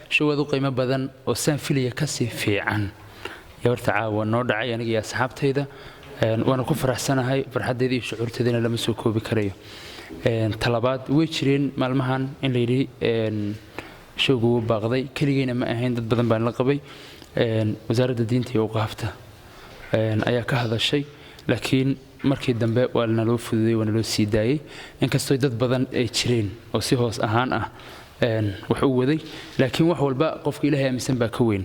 showadu qiimo badan oo saan filaya ka sii fiican horta caawa noo dhacay aniga iyo asxaabtayda waana ku faraxsanahay farxadeeda iyo shucuurteedana lama soo koobi karayo talabaad way jireen maalmahan in la yidhi showgu wuu baaqday keligeyna ma ahayn dad badan baan la qabay wasaaradda diinta iyo awqaafta ayaa ka hadashay laakiin markii dambe waa naloo fududay waa naloo sii daayay inkastoo dad badan ay jireen oo si hoos ahaan ah wax u waday laakiin wax walba qofka ilaahay aaminsan baa ka weyn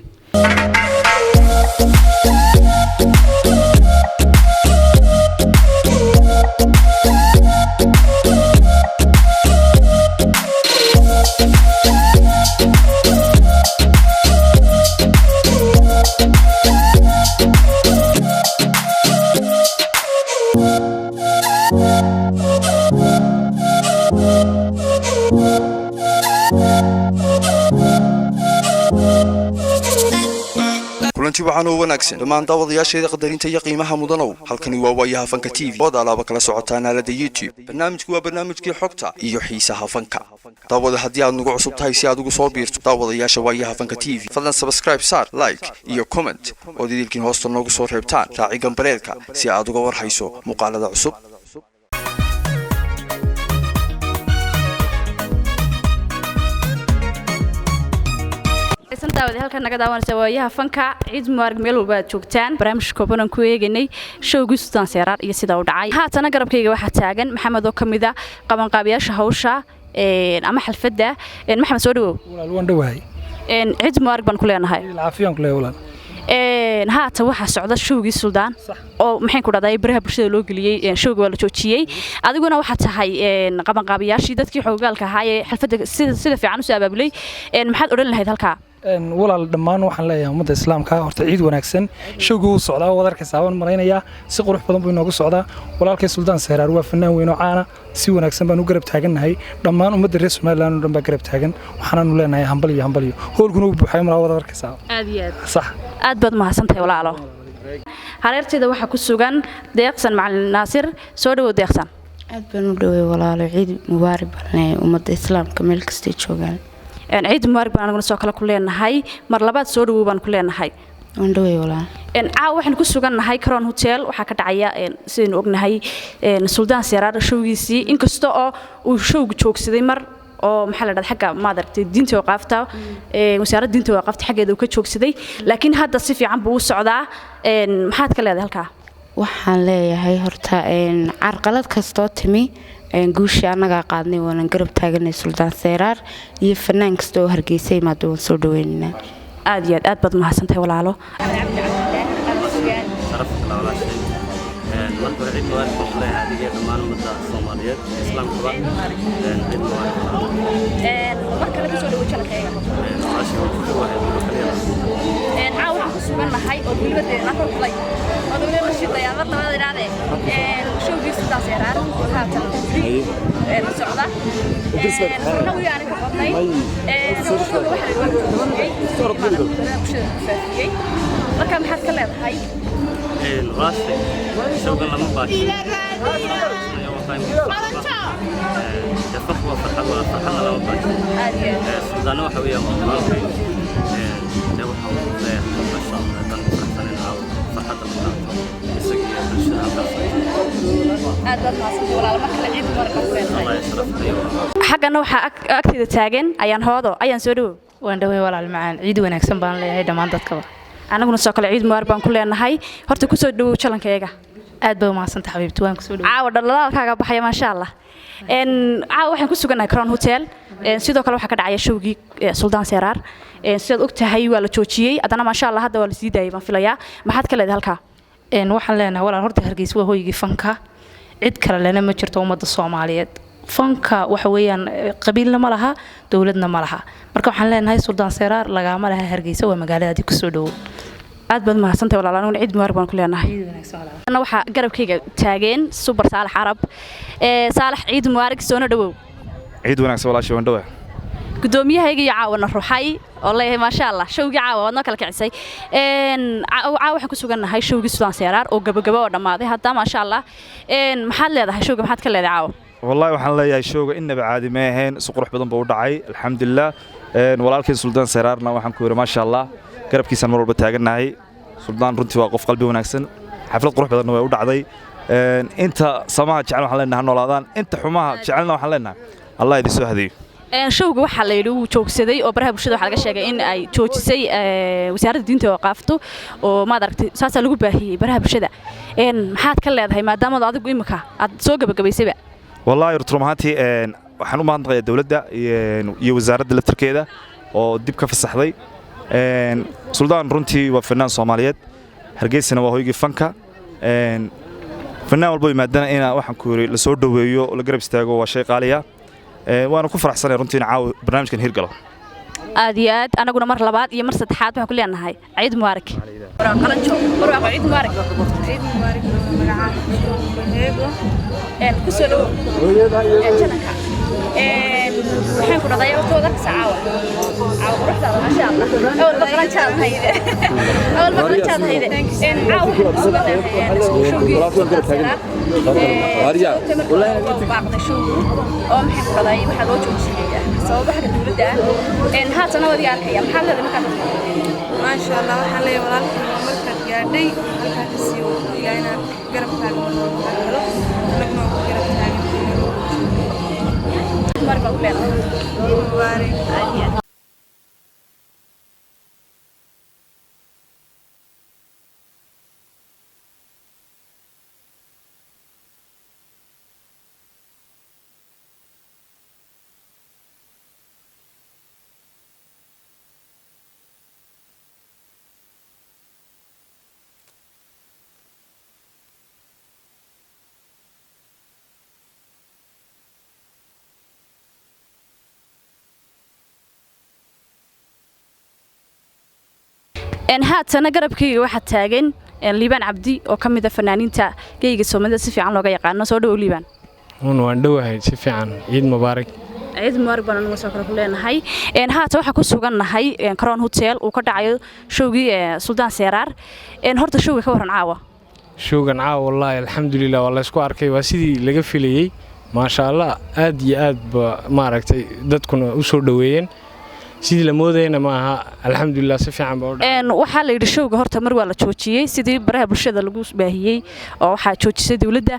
kulanti waxaan oo wanaagsan dhammaan daawadayaasheeda qadarinta iyo qiimaha mudanow halkani waa waayaha fanka TV oo alaaba kala socotaan aalada YouTube barnaamijku waa barnaamijkii xogta iyo xiisaha fanka daawada haddii aad nagu cusub tahay si aad ugu soo biirto daawadayaasha waayaha fanka TV fadlan subscribe saar like iyo comment oo didilkiin hoosta noogu soo reebtaan raaci gambareelka si aad uga warhayso muuqaalada cusub halkan naga daawanaysa waayaha fanka ciid mubarak meel walba aad joogtaan barnaamijka kooban ku eeganay showgii Sultan Seyraar iyo sida uu dhacay haatana garabkayga waxa taagan maxamed oo kamid ah qabanqaabiyaasha hawsha ama xalfada maxamed soo dhawow walaal waan dhawahay ciid mubarak baan ku leenahay caafiyan ku leeyahay walaal haata waxa socda showgii Sultan oo maxay ku dhacday baraha bulshada loo galiyay showga waa la joojiyay adiguna waxa tahay qabanqaabiyaashii dadkii xoogaalka ahaa ee xalfada sida fiican u soo abaabulay maxaad oran lahayd halka walaal dhammaan waxaan leeyahay ummadda islaamka horta ciid wanaagsan showgu uu socdaa wadarka saaban mareynaya si qurux badan buu inoogu socdaa walaalkay Sultan Seyraar waa fanaan weyn oo caana si wanaagsan baan u garab taaganahay dhammaan ummadda reer Soomaaliland oo dhan baa garab taagan waxaan u leenahay hambaliyo hoolkuna uu buuxay mar wadarka saaban aad iyo aad sax aad baad mahadsantahay walaalo hareerteeda waxa ku sugan deeqsan macallin Naasir soo dhawow deeqsan aad baan u dhaweey walaalo ciid mubaarak baan ummadda islaamka meel kasta joogaan ciid mubarak baan anaguna soo kala ku leenahay mar labaad soo dhawow baan ku leenahay waan dhaweey walaal waxaan ku sugannahay Crown Hotel waxa ka dhacaya sideen ognahay Sultan Seyraar showgiisii inkasta oo uu showgu joogsaday mar oo maxaa la dhahdaa xagga maadartay diinta oo qaafta wasaaradda diinta oo qaafta xaggeeda uu ka joogsaday laakiin hadda si fiican buu u socdaa maxaad ka leedahay halka waxaan leeyahay horta carqalad kastoo timi guushii anaga qaadnay waan garab taaganay Sultan Seyraar iyo fanaan kasta oo hargeysay maad waan soo dhaweynaa aad iyo aad baad mahadsantahay walaalo marka ciid mubarak oo leeyahay adiga dhammaan ummadda Soomaaliyeed islaamka ciid mubarak marka laga soo dhawo jalkayga waxaan ku sugannahay oo dawladeena ka kulay oo dawladda shaqeeyaa mar labaad iraade showgii Sultan Seyraar haatan socda waxaan u yaani ka qodnay showga waxa la joojiyay marka maxaad ka leedahay راسي شوق لما باش تفخوا فرحة ولا فرحة لما باش السودان وحوية مالكي جوها ما شاء الله كان فرحة لنا فرحة لنا يسقي بالشهر الله يشرفك حقنا waxa agtida taagan ayaan hoodo ayaan soo dhaw waan dhaweey walaal macaan ciid wanaagsan baan leeyahay dhammaan dadkaba anaguna soo kale ciid mubarak baan ku leenahay horta ku soo dhawow challenge-kayga aad baa mahadsantahay xabiibti waan ku soo dhawow caawa dhalaalkaaga baxay ma sha Allah caawa waxaan ku sugannahay Crown Hotel sidoo kale waxa ka dhacaya showgii Sultan Seyraar sidaad ogtahay waa la joojiyay adana ma sha Allah hadda waa la sii daayay baan filayaa maxaad ka leedahay halka waxaan leenahay walaal horta Hargeysa waa hooygii fanka cid kale lana ma jirto ummadda Soomaaliyeed fanka waxa weeyaan qabiilna ma laha dawladna ma laha marka waxaan leenahay Sultan Seyraar laga ma laha Hargeysa waa magaalada ku soo dhaw aad baad mahadsantahay walaalana ciid mubarak baan ku leenahay ana waxa garabkayga taageen super Saalax Arab Saalax ciid mubarak soo dhawow ciid wanaagsan walaashay waan dhawahay guddoomiyahayga iyo caawana ruuxay oo leeyahay ma sha Allah showgii caawa wadna kala kicisay caawa waxaan ku sugannahay showgii Sultan Seyraar oo gabagaba oo dhamaaday hadda ma sha Allah maxaad leedahay showga maxaad ka leedahay caawa والله waxaan leeyahay showga inaba caadi ma ahayn si qurux badan buu u dhacay alxamdulillah walaalkii Suldaan Seraarna waxaan ku yiri ma sha Allah garabkiisan mar walba taaganahay Suldaan runtii waa qof qalbi wanaagsan xaflad qurux badan way u dhacday inta samaha jecel waxaan leenahay noolaadaan inta xumaha jecelna waxaan leenahay Allah idin soo hadiyo showga waxaa la yidhi wuu joogsaday oo baraha bulshada waxaa laga sheegay in ay joojisay wasaaradda diinta oo qaafto oo maad aragtay saasaa lagu baahiyey baraha bulshada maxaad ka leedahay maadaama adigu imika aad soo gabagabaysayba wallahi rumaantii waxaan u mahadnaqayaa dawladda iyo wasaaradda laftirkeeda oo dib ka fasaxday Suldaan runtii waa fanaan Soomaaliyeed Hargeysana waa hoygii fanka fanaan walba yimaadana ina waxaan ku yiri la soo dhaweeyo oo la garab istaago waa shay qaaliya waana ku faraxsanahay runtii in caaw barnaamijkan hirgalo aad iyo aad anaguna mar labaad iyo mar saddexaad waxaan ku leenahay ciid mubaarak qalanjo barwaaqo ciid mubaarak magaca ku soo dhawo janaka waxaan ku dhaday waqtooda saacawa quruxdaada ma sha Allah awal baqranjaad hayde caaw wallahi baaqda showgu oo maxay ku dhaday waxa loo joojiyay sabab waxa dawladda haatan wadi arkaya maxaa leedahay markaa ma sha Allah waxa leeyahay walaalkii marka gaadhay halka ka sii wadaayna garabkaaga helo anaguna ku garab taagan marka u leedahay mubaarak haatana garabkayga waxa taagan Liibaan Cabdi oo kamid ah fanaaniinta geyga Soomaalida si fiican looga yaqaan soo dhaw Liibaan waan dhawahay si fiican ciid mubaarak baan anagu soo kala leenahay haata waxa ku sugannahay Crown Hotel uu ka dhacayo showgii Suldaan Seraar horta showga ka waran caawa showgan caawa wallahi alxamdulillah waa la isku arkay waa sidii laga filayay ma sha Allah aad iyo aad ba maaragtay dadkuna u soo dhaweeyeen sidii la moodayna ma aha alxamdulillah si fiican baa u dhacay waxa la yiri showga horta mar waa la joojiyay sidii baraha bulshada lagu baahiyay oo waxa joojisay dawladda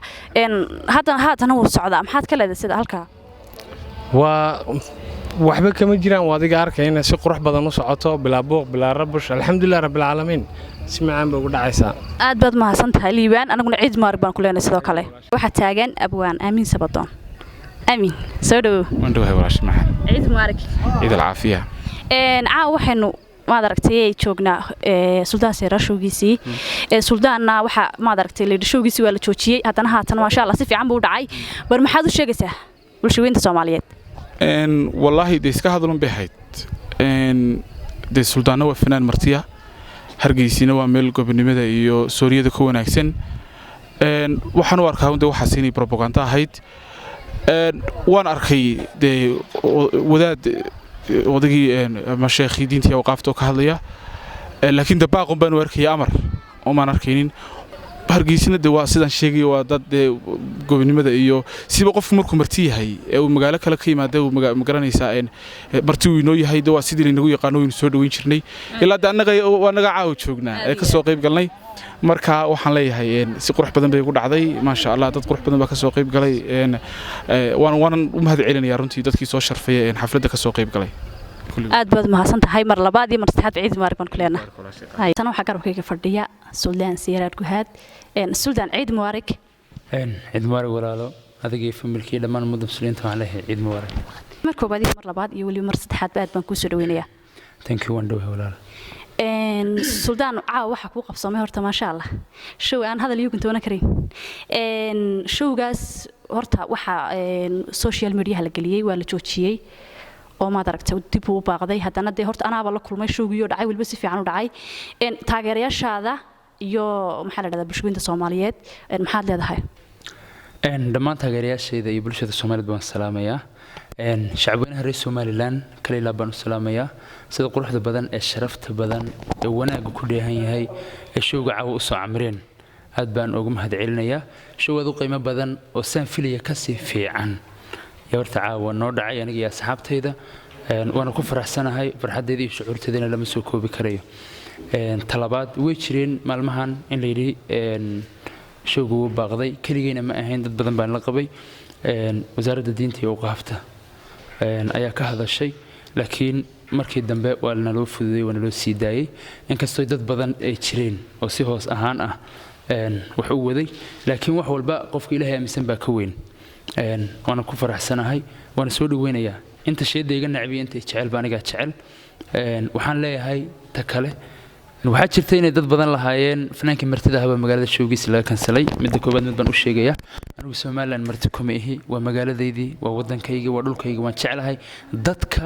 haatan uu socdaa maxaad ka leedahay sida halka waa waxba kama jiraan waa adiga arkayna si qurux badan u socoto bilaa booq bilaa rabush alxamdulillah rabbil caalamiin si macaan baa ugu dhacaysaa aad baad mahadsantahay Liibaan anaguna ciid mubaarak baan ku leenahay sidoo kale waxa taagan abwaan aamin sabadoon aamin soo dhaw waan dhawahay walaash maxan ciid mubaarak ciid alcaafiya caaw waxaynu maad aragtay joognaa Suldaan Seraar showgiisii Suldaanna waxa maad aragtay leeyahay showgiisii waa la joojiyay haddana haatan ma sha Allah si fiican buu u dhacay bar maxaad u sheegaysaa bulshooyinka Soomaaliyeed wallahi iska hadalun bahayd de Suldaanna waa fanaan martiya Hargeysina waa meel gobonimada iyo Sooriyada ku wanaagsan waxaan u arkaa in waxa siinay propaganda ahayd waan arkay de wadaad wadagii mashaayikh diinta oo qaafto ka hadlaya laakiin dabaaqan baan arkay amar oo maan arkaynin Hargeysina de waa sidan sheegay waa dad gobonimada iyo siba qof markuu marti yahay ee uu magaalo kale ka yimaado uu magaranaysa marti uu inoo yahay waa sidii inagu yaqaano inuu soo dhaweyn jirnay ilaa anaga caaw joognaa ee ka soo qayb galnay marka waxaan leeyahay si qurux badan bay ugu dhacday ma sha Allah dad qurux badan baa ka soo qayb galay waan u mahad celinayaa runtii dadkii soo sharfay xafladda ka soo qayb galay aad baad mahadsantahay mar labaad iyo mar saddexaad ciid mubaarak baan ku leenahay tan waxa garabkayga fadhiya Suldaan Seraar Guhaad Suldaan ciid mubaarak ciid mubaarak walaalo adiga iyo familkii dhammaan muslimiinta waxaan leeyahay ciid mubaarak mar koobaad iyo mar labaad iyo waliba mar saddexaad aad baan ku soo dhaweynayaa thank you waan dhawahay walaalo Suldaan caaw waxa ku qabsamay horta ma sha Allah show aan hadal iyo kuntoona karin showgaas horta waxa social media la galiyay waa la joojiyay oo ma aragtay dib u baaqday haddana de horta anaaba la kulmay showgiyo dhacay walba si fiican u dhacay taageerayaashaada iyo maxaa la dhahdaa bulshooyinka Soomaaliyeed maxaad leedahay dhammaan taageerayaashayda iyo bulshada Soomaaliyeed baan salaamayaa shacabweynaha reer Somaliland kale ilaa baan u salaamayaa sida quruxda badan ee sharafta badan ee wanaagga ku dheehan yahay ee showga caawa u soo camreen aad baan ugu mahadcelinayaa showad u qiimo badan oo saan filaya ka sii fiican yaa horta caawa noo dhacay aniga iyo asxaabtayda waana ku faraxsanahay farxaddeeda iyo shucuurteedana lama soo koobi karayo talabaad way jireen maalmahan in la yidhi showgu wuu baaqday keligeyna ma ahayn dad badan baan la qabay wasaaradda diinta iyo awqaafta ayaa ka hadashay laakiin markii dambe waa naloo fududay waa naloo sii daayey inkastoo dad badan ay jireen oo si hoos ahaan ah wax u waday laakiin wax walba qofka ilaahay aaminsan baa ka weyn waana ku faraxsanahay waana soo dhaweynayaa inta sheedda iga nacbiya inta jecel baa anigaa jecel waxaan leeyahay ta kale waxaa jirta inay dad badan lahaayeen fanaankii martida ahaba magaalada showgiisa laga kansalay midda koobaad mid baan u sheegayaa anigu somaliland marti kuma ihi waa magaaladeydii waa waddankaygii waa dhulkaygii waan jeclahay dadka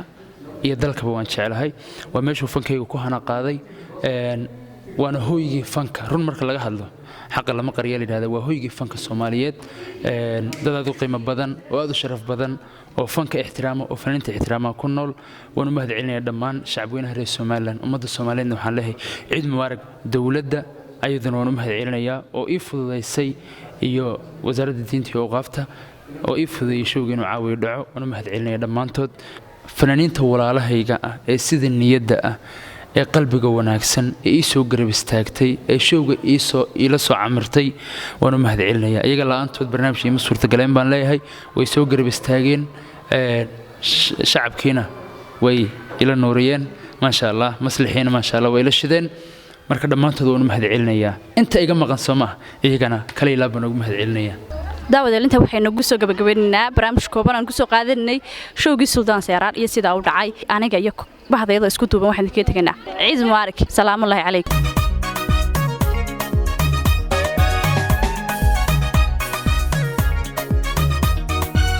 iyo dalkaba waan jeclahay waa meeshuu fankayga ku hana qaaday waana hooygii fanka run marka laga hadlo xaqa lama qarya la yidhahda waa hooygii fanka soomaaliyeed dad aad u qiimo badan oo aad u sharaf badan oo fanka ixtiraama oo fanaaniinta ixtiraama ku nool waan u mahadcelinayaa dhammaan shacabweynaha reer somaliland ummadda soomaaliyeedna waxaan leeyahay ciid mubaarag dowladda ayaduna waan u mahadcelinayaa oo ii fududaysay iyo wasaaradda diinta iyo awqaafta oo ii fududeeyey showga inuu caawiyo dhaco waan u mahadcelinaya dhammaantood fanaaniinta walaalahayga ah ee sida niyadda ah ee qalbiga wanaagsan ee ii soo garab istaagtay ee showga iila soo camirtay waan u mahadcelinayaa iyaga la'aantood barnaamijka ima suurtagaleen baan leeyahay way soo garab istaageen shacabkiina way ila nuuriyeen maasha allah maslixiina maasha allah way ila shideen marka dhammaantood waan u mahadcelinayaa inta iga maqan soo maaha iyagana kale ilaa baan ugu mahadcelinayaa daawadeel inta waxaynu ugu soo gabagabeynaynaa barnaamij kooban aan ku soo qaadanay showgii Suldaan Seeraar iyo sida uu dhacay aniga iyo bahdayada isku duuban waxaan idinka tegaynaa ciid mubaarak salaamu alaykum